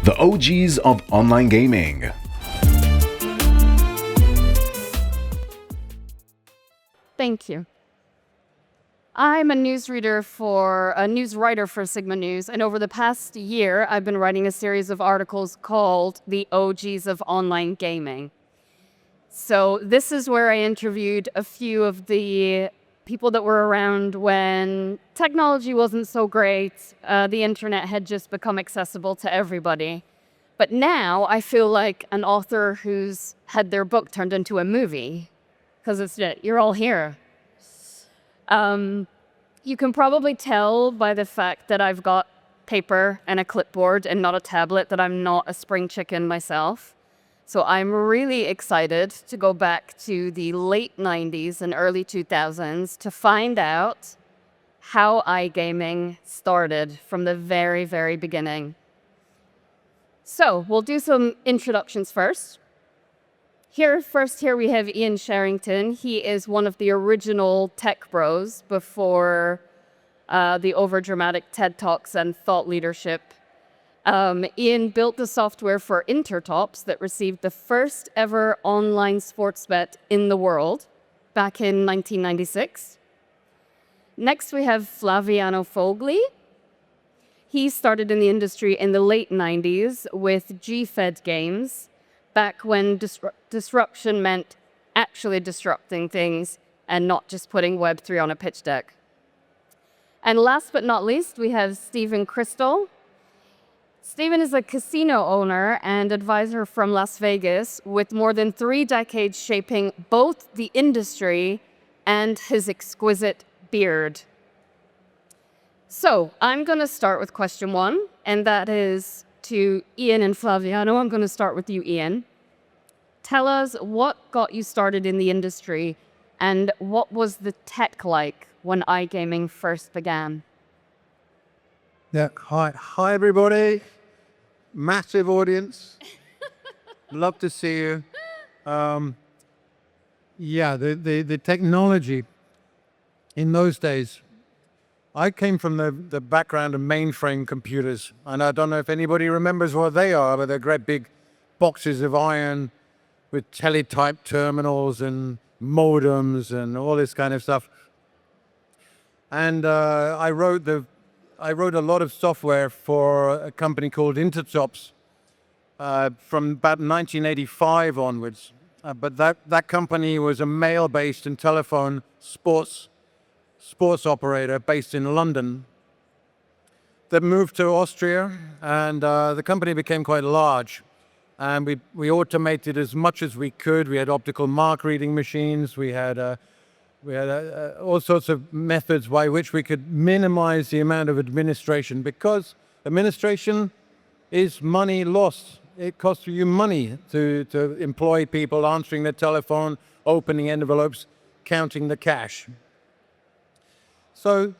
the OGs of online gaming. Thank you. I'm a newswriter for Sigma News, and over the past year, I've been writing a series of articles called The OGs of Online Gaming. So this is where I interviewed a few of the people that were around when technology wasn't so great. The internet had just become accessible to everybody. But now I feel like an author who's had their book turned into a movie, because you're all here. You can probably tell by the fact that I've got paper and a clipboard and not a tablet that I'm not a spring chicken myself. So I'm really excited to go back to the late 90s and early 2000s to find out how iGaming started from the very, very beginning. So we'll do some introductions first. Here we have Ian Sherrington. He is one of the original tech bros before the overdramatic TED Talks and thought leadership. Ian built the software for Intertops that received the first ever online sports bet in the world back in 1996. Next, we have Flaviano Fogli. He started in the industry in the late 90s with GFED Games, back when disruption meant actually disrupting things and not just putting Web3 on a pitch deck. And last but not least, we have Stephen Crystal. Stephen is a casino owner and advisor from Las Vegas with more than 3 decades shaping both the industry and his exquisite beard. So I'm going to start with question 1, and that is to Ian and Flaviano. I'm going to start with you, Ian. Tell us what got you started in the industry and what was the tech like when iGaming first began? Yeah, hi everybody. Massive audience. Love to see you. The technology in those days, I came from the background of mainframe computers, and I don't know if anybody remembers what they are, but they're great big boxes of iron with teletype terminals and modems and all this kind of stuff. And I wrote a lot of software for a company called Intertops from about 1985 onwards. But that company was a mail-based and telephone sports operator based in London that moved to Austria, and the company became quite large. And we automated as much as we could. We had optical mark reading machines. We had all sorts of methods by which we could minimize the amount of administration, because administration is money lost. It costs you money to employ people answering the telephone, opening envelopes, counting the cash. So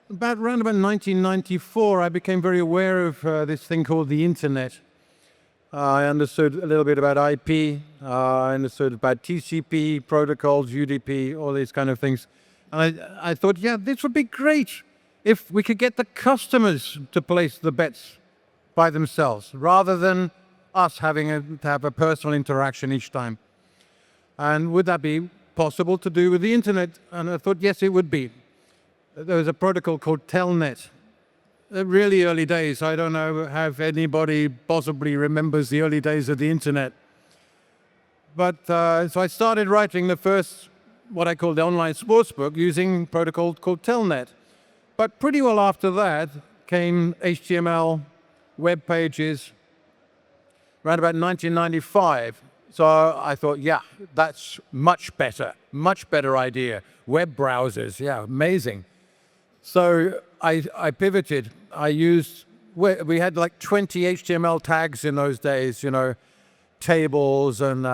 around about 1994, I became very aware of this thing called the internet. I understood a little bit about IP. I understood about TCP protocols, UDP, all these kind of things. And I thought, yeah, this would be great if we could get the customers to place the bets by themselves, rather than us having to have a personal interaction each time. And would that be possible to do with the internet? And I thought, yes, it would be. There was a protocol called Telnet. Really early days. I don't know if anybody possibly remembers the early days of the internet. But so I started writing the first, what I call the online sports book, using a protocol called Telnet. But pretty well after that came HTML, web pages, around about 1995. So I thought, yeah, that's much better idea. Web browsers, yeah, amazing. So I pivoted. We had like 20 HTML tags in those days, tables and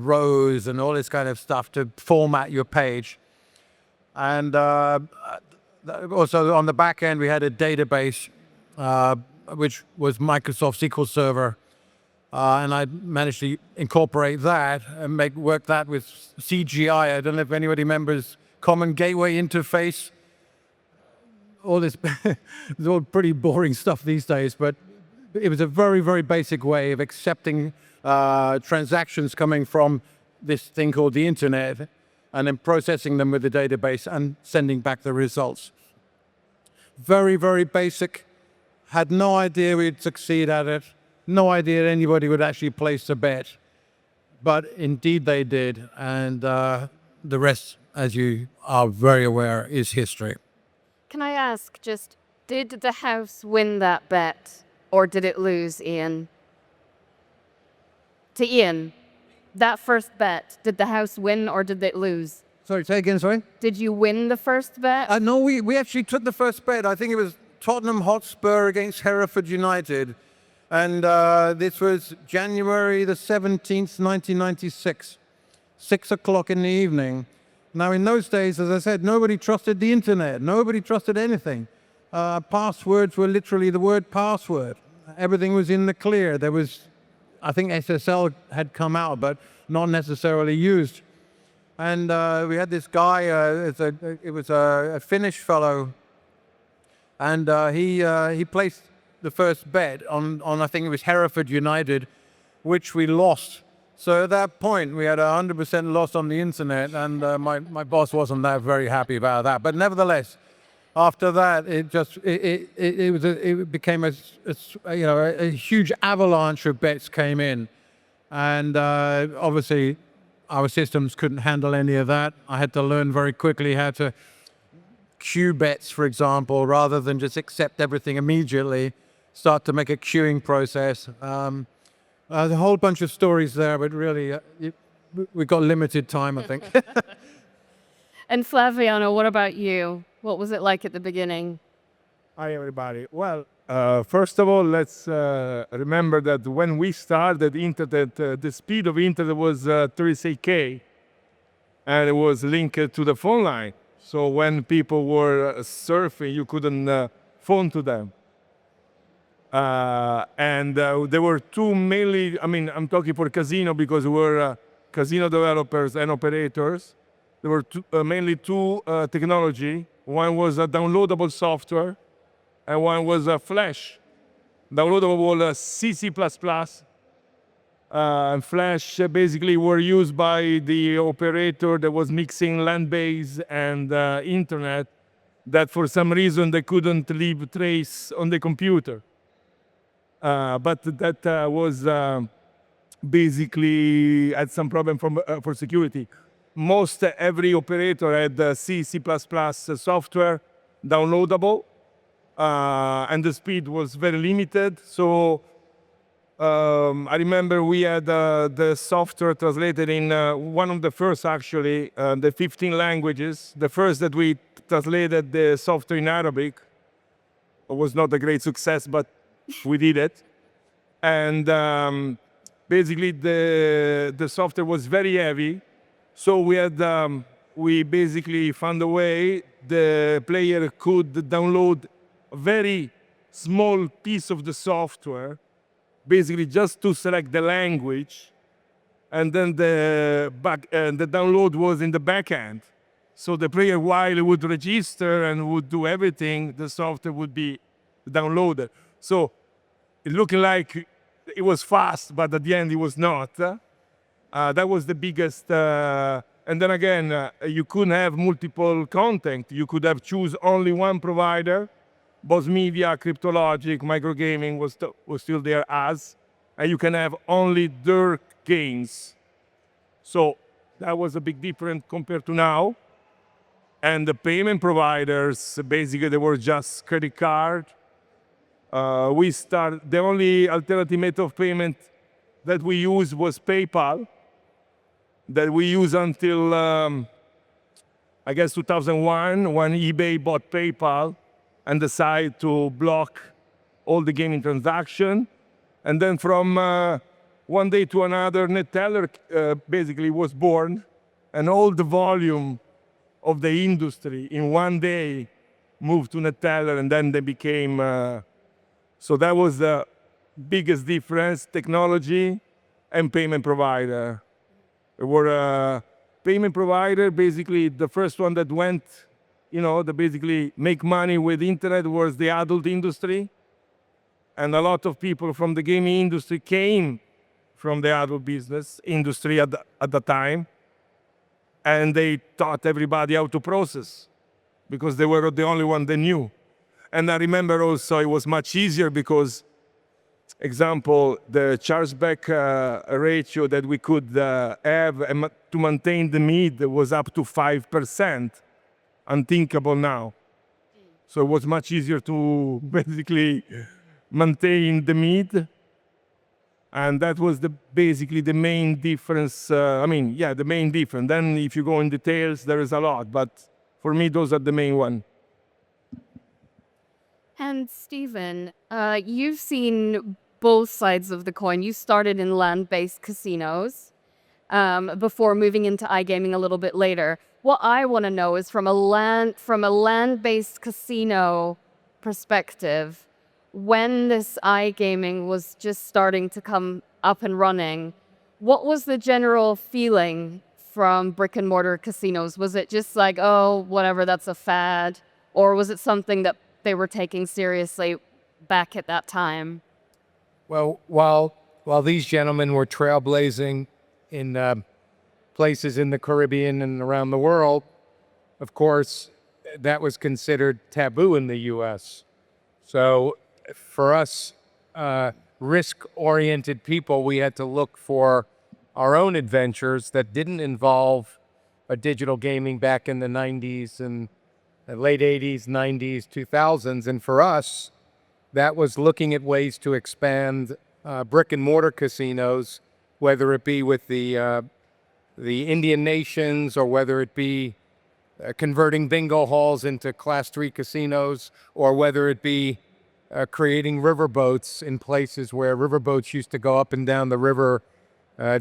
rows and all this kind of stuff to format your page. And also on the back end, we had a database, which was Microsoft SQL Server. And I managed to incorporate that and work that with CGI. I don't know if anybody remembers Common Gateway Interface. All this, it's all pretty boring stuff these days, but it was a very, very basic way of accepting transactions coming from this thing called the internet and then processing them with the database and sending back the results. Very, very basic. Had no idea we'd succeed at it. No idea anybody would actually place a bet. But indeed they did. And the rest, as you are very aware, is history. Can I ask just, did the house win that bet or did it lose, Ian? To Ian, that first bet, did the house win or did it lose? Sorry, say again, sorry? Did you win the first bet? No, we actually took the first bet. I think it was Tottenham Hotspur against Hereford United. And this was January the 17th, 1996, 6 o'clock in the evening. Now, in those days, as I said, nobody trusted the internet. Nobody trusted anything. Passwords were literally the word password. Everything was in the clear. There was, I think SSL had come out, but not necessarily used. And we had this guy, it was a Finnish fellow, and he placed the first bet on I think it was Hereford United, which we lost. So at that point, we had 100% loss on the internet, and my boss wasn't that very happy about that. But nevertheless, after that, it became a huge avalanche of bets came in, and obviously our systems couldn't handle any of that. I had to learn very quickly how to queue bets, for example, rather than just accept everything immediately. Start to make a queuing process. A whole bunch of stories there, but really, we've got limited time, I think. And Flaviano, what about you? What was it like at the beginning? Hi, everybody. Well, first of all, let's remember that when we started internet, the speed of internet was 36K, and it was linked to the phone line. So when people were surfing, you couldn't phone to them. And there were two mainly, I mean, I'm talking for casino because we were casino developers and operators. There were mainly two technology. One was a downloadable software, and one was a Flash. Downloadable was CC++. And Flash basically were used by the operator that was mixing land-based and internet, that for some reason they couldn't leave trace on the computer. But that was basically had some problem for security. Most every operator had C, C++ software downloadable, and the speed was very limited. So I remember we had the software translated in one of the first, actually, the 15 languages. The first that we translated the software in Arabic. It was not a great success, but we did it. And basically the software was very heavy. So we basically found a way the player could download a very small piece of the software, basically just to select the language, and then the download was in the back end. So the player, while he would register and would do everything, the software would be downloaded. So it looked like it was fast, but at the end it was not. That was the biggest. And then again, you couldn't have multiple content. You could have choose only one provider. Both Media, Cryptologic, Microgaming was still there as, and you can have only their games. So that was a big difference compared to now. And the payment providers, basically, they were just credit card. The only alternative method of payment that we used was PayPal, that we used until, I guess, 2001, when eBay bought PayPal and decided to block all the gaming transaction. And then from one day to another, NetTeller basically was born, and all the volume of the industry in one day moved to NetTeller, and then they became, so that was the biggest difference, technology and payment provider. There were a payment provider, basically the first one that went, that basically make money with internet was the adult industry. And a lot of people from the gaming industry came from the adult business industry at the time. And they taught everybody how to process because they were the only one they knew. And I remember also it was much easier because, example, the chargeback ratio that we could have to maintain the mid was up to 5%, unthinkable now. So it was much easier to basically maintain the mid. And that was basically the main difference. The main difference. Then if you go in details, there is a lot. But for me, those are the main one. And Stephen, you've seen both sides of the coin. You started in land-based casinos before moving into iGaming a little bit later. What I want to know is from a land-based casino perspective, when this iGaming was just starting to come up and running, what was the general feeling from brick and mortar casinos? Was it just like, oh, whatever, that's a fad? Or was it something that they were taking seriously back at that time? Well, while these gentlemen were trailblazing in places in the Caribbean and around the world, of course, that was considered taboo in the U.S. So for us risk-oriented people, we had to look for our own adventures that didn't involve a digital gaming back in the 90s and the late 80s, 90s, 2000s. And for us, that was looking at ways to expand brick and mortar casinos, whether it be with the Indian nations or whether it be converting bingo halls into Class 3 casinos, or whether it be creating riverboats in places where riverboats used to go up and down the river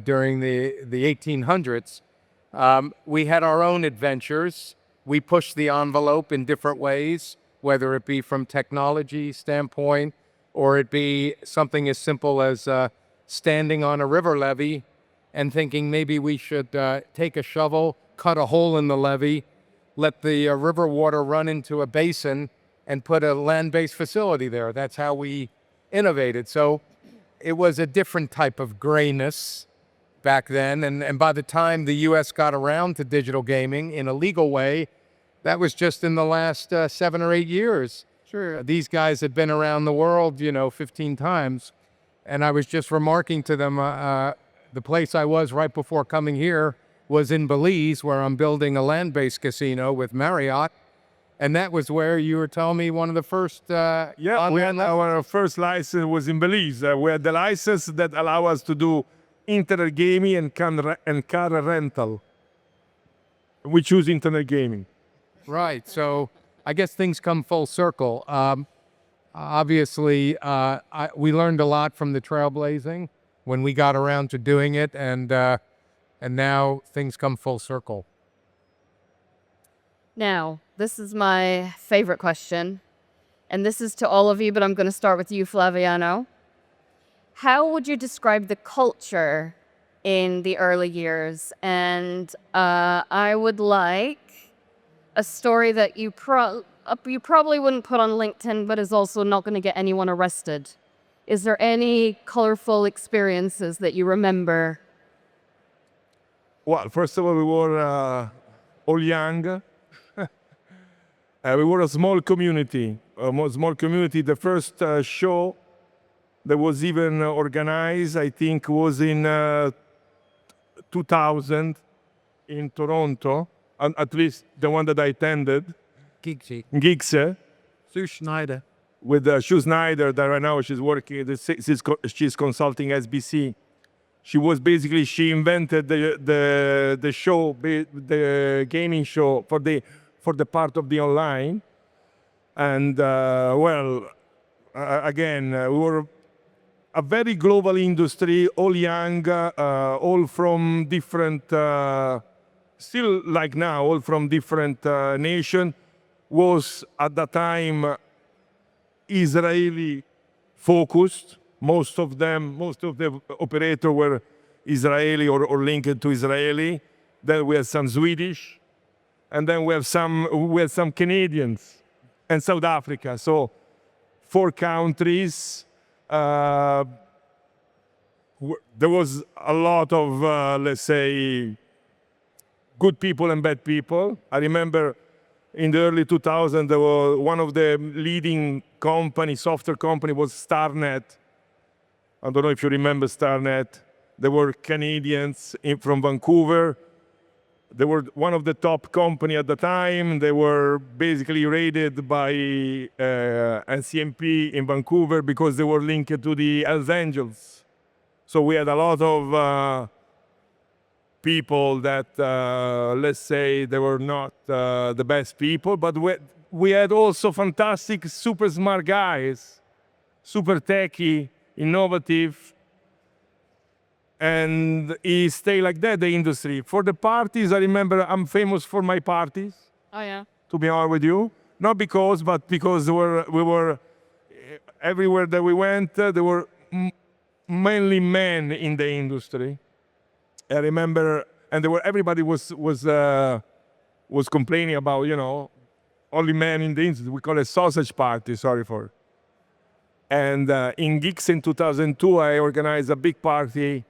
during the 1800s. We had our own adventures. We pushed the envelope in different ways, whether it be from technology standpoint or it be something as simple as standing on a river levee and thinking maybe we should take a shovel, cut a hole in the levee, let the river water run into a basin and put a land-based facility there. That's how we innovated. So it was a different type of grayness back then. And by the time the U.S. got around to digital gaming in a legal way, that was just in the last 7 or 8 years. Sure. These guys had been around the world, 15 times. And I was just remarking to them, the place I was right before coming here was in Belize, where I'm building a land-based casino with Marriott. And that was where you were telling me one of the first... Our first license was in Belize. We had the license that allow us to do internet gaming and car rental. We choose internet gaming. Right. So I guess things come full circle. Obviously, we learned a lot from the trailblazing when we got around to doing it, and now things come full circle. Now, this is my favorite question, and this is to all of you, but I'm going to start with you, Flaviano. How would you describe the culture in the early years? And I would like a story that you probably wouldn't put on LinkedIn, but is also not going to get anyone arrested. Is there any colorful experiences that you remember? Well, first of all, we were all young. We were a small community. The first show that was even organized, I think, was in 2000 in Toronto. At least the one that I attended. Geeks. Sue Schneider. With Sue Schneider, that right now she's working, she's consulting SBC. She invented the show, the gaming show for the part of the online. And again, we were a very global industry, all young, all from different, still like now, all from different nations. Was at that time Israeli focused. Most of the operators were Israeli or linked to Israeli. Then we had some Swedish, and then we had some Canadians and South Africa. So 4 countries, uh, there was a lot of, let's say, good people and bad people. I remember in the early 2000s, there was one of the leading software company was StarNet. I don't know if you remember StarNet. They were Canadians from Vancouver. They were one of the top company at the time. They were basically raided by NCMP in Vancouver because they were linked to the Hells Angels. So we had a lot of people that, let's say, they were not the best people, but we had also fantastic, super smart guys, super techy, innovative, and it stayed like that, the industry. For the parties, I remember I'm famous for my parties, Oh yeah. to be honest with you. Not because, but because we were everywhere that we went, there were mainly men in the industry. I remember, and everybody was complaining about, only men in the industry. We call it sausage party, sorry for. And in Geeks in 2002, I organized a big party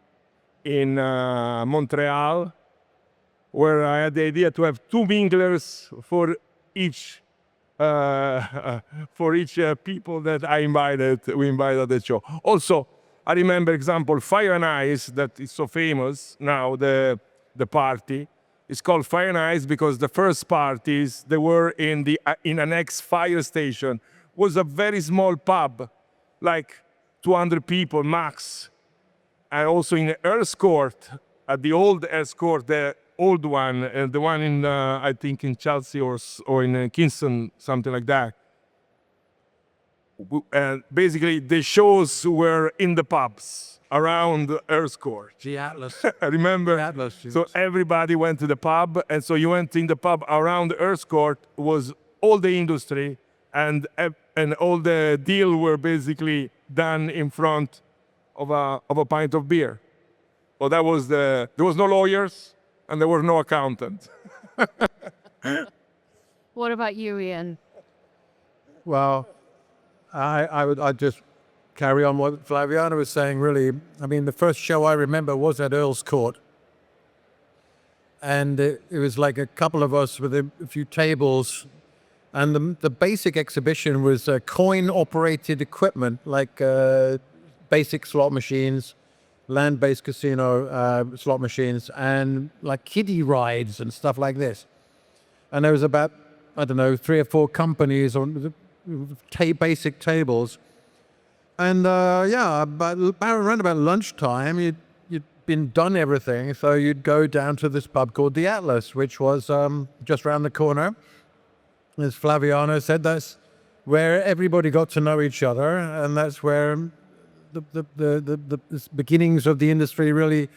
in Montreal, where I had the idea to have 2 minglers for each people that we invited at the show. Also, I remember example, Fire and Ice, that is so famous now, the party. It's called Fire and Ice because the first parties, they were in an ex-fire station. Was a very small pub, like 200 people max. And also in Earls Court, at the old Earls Court, the old one, the one in, I think in Chelsea or in Kingston, something like that. And basically, the shows were in the pubs around Earls Court. The Atlas. I remember. Atlas. So everybody went to the pub, and so you went in the pub around Earls Court was all the industry, and all the deal were basically done in front of a pint of beer. Well, there was no lawyers, and there were no accountants. What about you, Ian? Well, I'd just carry on what Flaviana was saying, really. I mean, the first show I remember was at Earls Court. And it was like a couple of us with a few tables. And the basic exhibition was coin-operated equipment, like basic slot machines, land-based casino slot machines, and like kiddie rides and stuff like this. And there was about, I don't know, 3 or 4 companies on basic tables. And around about lunchtime, you'd been done everything, so you'd go down to this pub called the Atlas, which was just around the corner. As Flaviano said, that's where everybody got to know each other, and that's where the beginnings of the industry really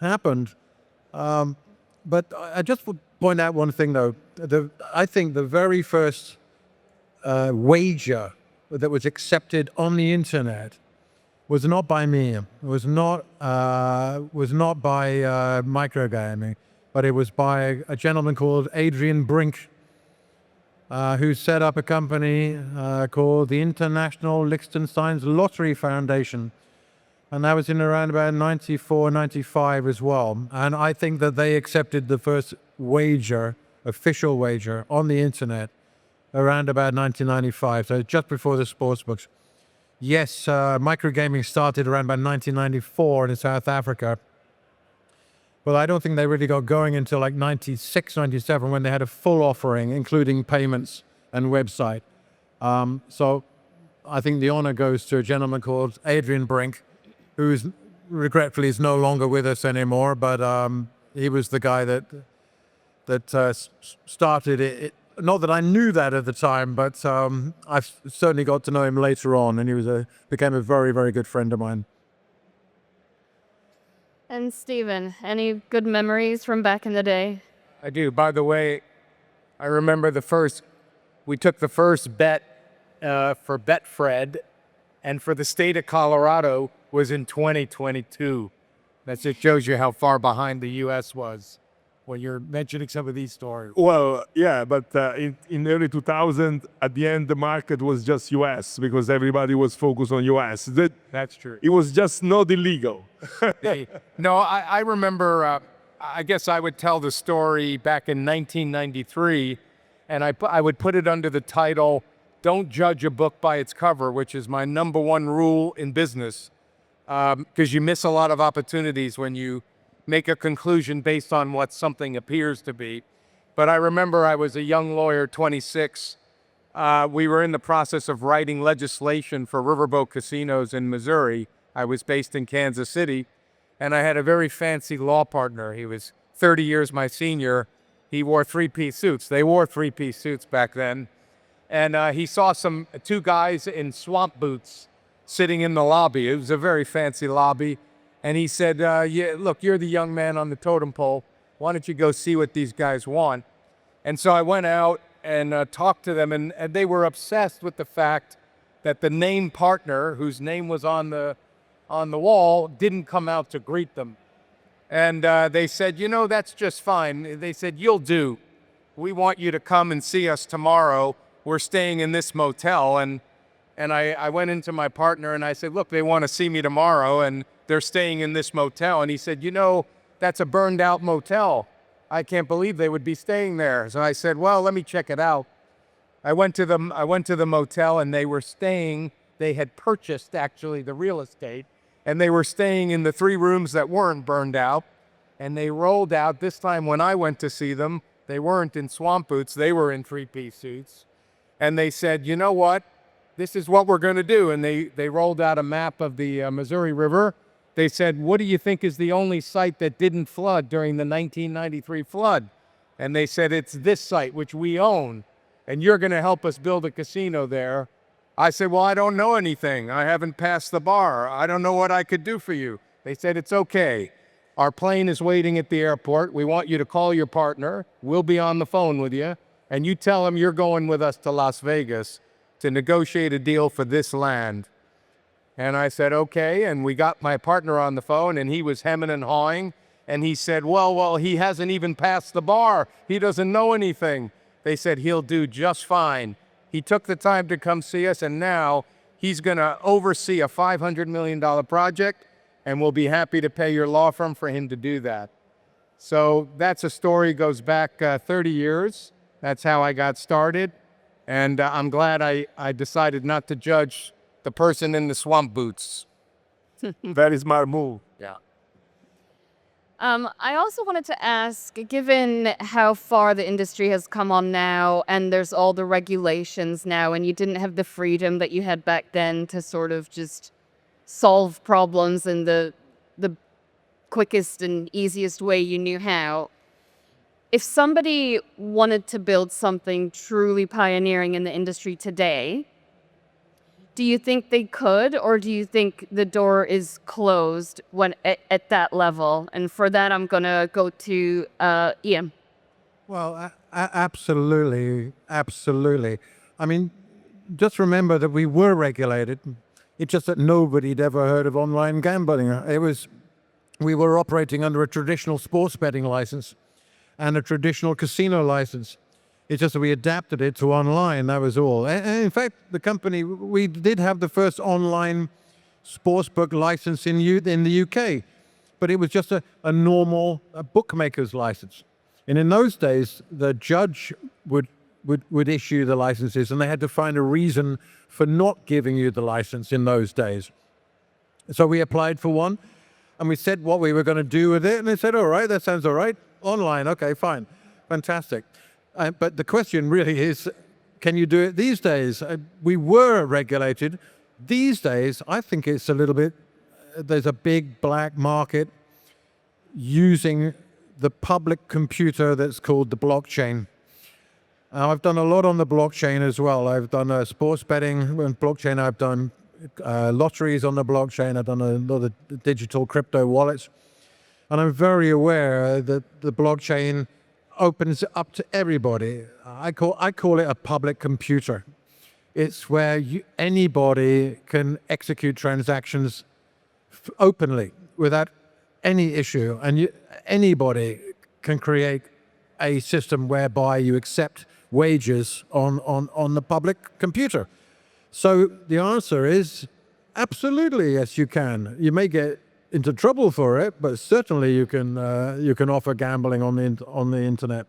happened. But I just would point out one thing, though. I think the very first wager that was accepted on the internet was not by me. It was not by microgaming, but it was by a gentleman called Adrian Brink, who set up a company called the International Liechtenstein's Lottery Foundation. And that was in around about 94, 95 as well. And I think that they accepted the first wager, official wager, on the internet around about 1995, so just before the sports books. Yes, microgaming started around about 1994 in South Africa. But I don't think they really got going until like 96, 97, when they had a full offering, including payments and website. So I think the honor goes to a gentleman called Adrian Brink, who regretfully is no longer with us anymore, but he was the guy that started it. Not that I knew that at the time, but I've certainly got to know him later on, and he became a very, very good friend of mine. And Stephen, any good memories from back in the day? I do. By the way, I remember we took the first bet for Betfred, and for the state of Colorado was in 2022. That just shows you how far behind the U.S. was when you're mentioning some of these stories. Well, yeah, but in early 2000, at the end, the market was just US because everybody was focused on US. That's true. It was just not illegal. No, I remember, I guess I would tell the story back in 1993, and I would put it under the title, "Don't Judge a Book by Its Cover," which is my number one rule in business, because you miss a lot of opportunities when you make a conclusion based on what something appears to be. But I remember I was a young lawyer, 26. We were in the process of writing legislation for riverboat casinos in Missouri. I was based in Kansas City, and I had a very fancy law partner. He was 30 years my senior. He wore three-piece suits. They wore three-piece suits back then. And he saw two guys in swamp boots sitting in the lobby. It was a very fancy lobby. And he said, yeah, look, you're the young man on the totem pole. Why don't you go see what these guys want? And so I went out and talked to them, and they were obsessed with the fact that the named partner, whose name was on the wall, didn't come out to greet them. And they said, you know, that's just fine. They said, you'll do. We want you to come and see us tomorrow. We're staying in this motel. And I went into my partner and I said, look, they want to see me tomorrow and they're staying in this motel. And he said, you know, that's a burned out motel. I can't believe they would be staying there. So I said, well, let me check it out. I went to the motel, and they were staying. They had purchased actually the real estate, and they were staying in the 3 rooms that weren't burned out. And they rolled out. This time when I went to see them, they weren't in swamp boots. They were in 3-piece suits. And they said, you know what? This is what we're going to do. And they rolled out a map of the Missouri River. They said, what do you think is the only site that didn't flood during the 1993 flood? And they said, it's this site, which we own, and you're going to help us build a casino there. I said, well, I don't know anything. I haven't passed the bar. I don't know what I could do for you. They said, it's okay. Our plane is waiting at the airport. We want you to call your partner. We'll be on the phone with you. And you tell him you're going with us to Las Vegas to negotiate a deal for this land. And I said, okay. And we got my partner on the phone, and he was hemming and hawing. And he said, well, he hasn't even passed the bar. He doesn't know anything. They said, he'll do just fine. He took the time to come see us, and now he's going to oversee a $500 million project, and we'll be happy to pay your law firm for him to do that. So that's a story, goes back 30 years. That's how I got started. And I'm glad I decided not to judge the person in the swamp boots. Very smart move. Yeah. I also wanted to ask, given how far the industry has come on now, and there's all the regulations now, and you didn't have the freedom that you had back then to sort of just solve problems in the quickest and easiest way you knew how. If somebody wanted to build something truly pioneering in the industry today, do you think they could, or do you think the door is closed when at that level? And for that, I'm going to go to Ian. Well, absolutely, absolutely. I mean, just remember that we were regulated. It's just that nobody'd ever heard of online gambling. We were operating under a traditional sports betting license and a traditional casino license. It's just that we adapted it to online, that was all. And in fact, the company, we did have the first online sportsbook license in the UK, but it was just a normal bookmaker's license. And in those days, the judge would issue the licenses, and they had to find a reason for not giving you the license in those days. So we applied for one, and we said what we were going to do with it, and they said, all right, that sounds all right. Online, okay, fine, fantastic. But the question really is, can you do it these days? We were regulated. These days, I think it's a little bit, there's a big black market using the public computer that's called the blockchain. I've done a lot on the blockchain as well. I've done sports betting on blockchain. I've done lotteries on the blockchain. I've done a lot of digital crypto wallets. And I'm very aware that the blockchain opens up to everybody. I call it a public computer. It's where anybody can execute transactions openly without any issue, and anybody can create a system whereby you accept wages on the public computer. So the answer is absolutely yes, you can. You may get into trouble for it, but certainly you can offer gambling on the internet.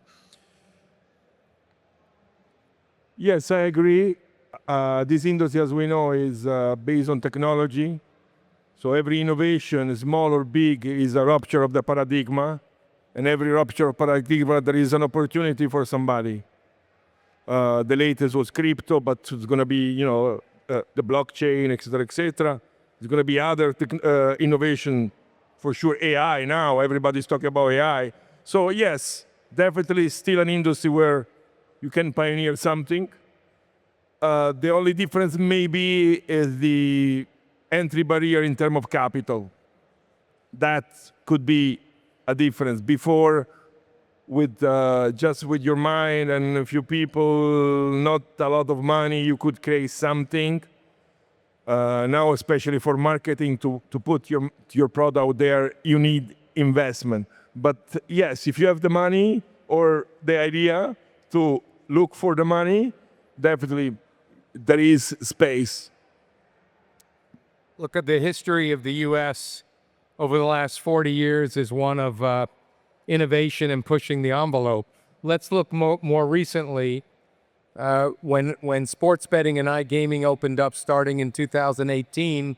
Yes, I agree. This industry, as we know, is based on technology. So every innovation, small or big, is a rupture of the paradigm. And every rupture of paradigm, there is an opportunity for somebody. The latest was crypto, but it's going to be, the blockchain, et cetera, et cetera. There's going to be other innovation, for sure. AI now, everybody's talking about AI. So yes, definitely still an industry where you can pioneer something. The only difference maybe is the entry barrier in terms of capital. That could be a difference. Before, with just with your mind and a few people, not a lot of money, you could create something. Now, especially for marketing, to put your product out there, you need investment. But yes, if you have the money or the idea to look for the money, definitely there is space. Look at the history of the U.S. over the last 40 years is one of innovation and pushing the envelope. Let's look more recently when sports betting and iGaming opened up starting in 2018.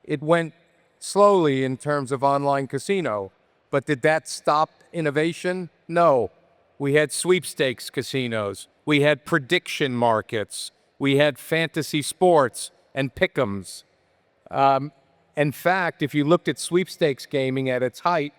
It went slowly in terms of online casino, but did that stop innovation? No. We had sweepstakes casinos. We had prediction markets. We had fantasy sports and pick'ems. In fact, if you looked at sweepstakes gaming at its height,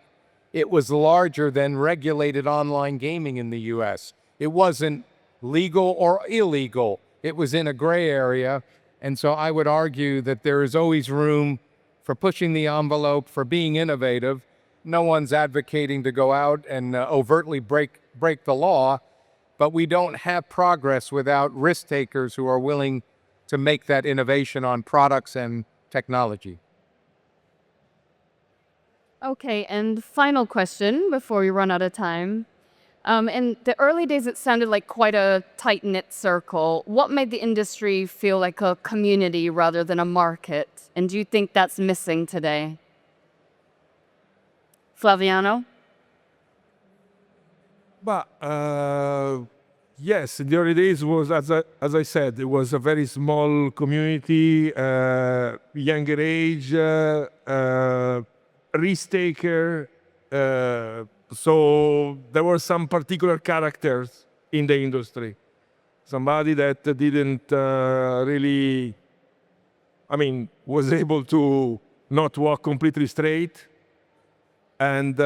it was larger than regulated online gaming in the U.S. It wasn't legal or illegal. It was in a gray area. And so I would argue that there is always room for pushing the envelope, for being innovative. No one's advocating to go out and overtly break the law, but we don't have progress without risk takers who are willing to make that innovation on products and technology. Okay, and final question before we run out of time. In the early days, it sounded like quite a tight-knit circle. What made the industry feel like a community rather than a market? And do you think that's missing today? Flaviano? But yes, in the early days was, as I said, it was a very small community, younger age, risk taker. So there were some particular characters in the industry. Somebody that didn't really, was able to not walk completely straight and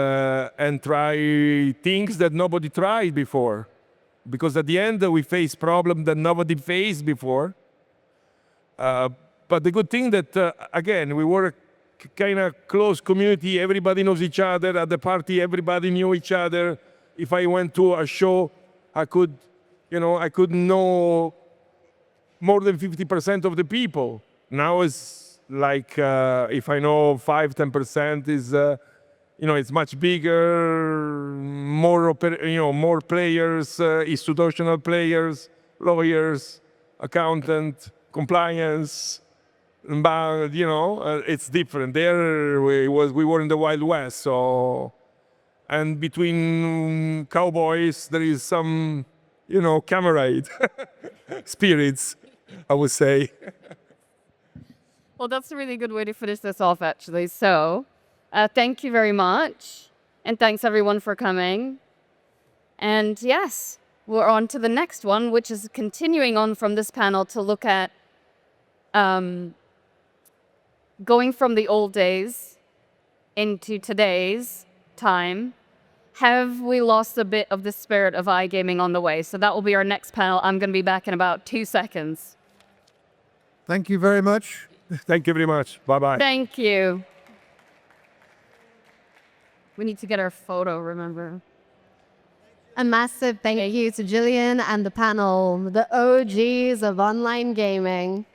try things that nobody tried before. Because at the end, we face problems that nobody faced before. But the good thing that, again, we were kind of close community. Everybody knows each other. At the party, everybody knew each other. If I went to a show, I could know more than 50% of the people. Now it's like if I know 5-10% is, it's much bigger, more players, institutional players, lawyers, accountant, compliance. But it's different. There we were in the Wild West. So, and between cowboys there is some, camarade spirits, I would say. Well, that's a really good way to finish this off, actually. So, thank you very much. And thanks, everyone, for coming. And yes, we're on to the next one, which is continuing on from this panel to look at going from the old days into today's time. Have we lost a bit of the spirit of iGaming on the way? So that will be our next panel. I'm going to be back in about 2 seconds. Thank you very much. Thank you very much. Bye-bye. Thank you. We need to get our photo, remember? A massive thank you to Gillian and the panel, the OGs of online gaming.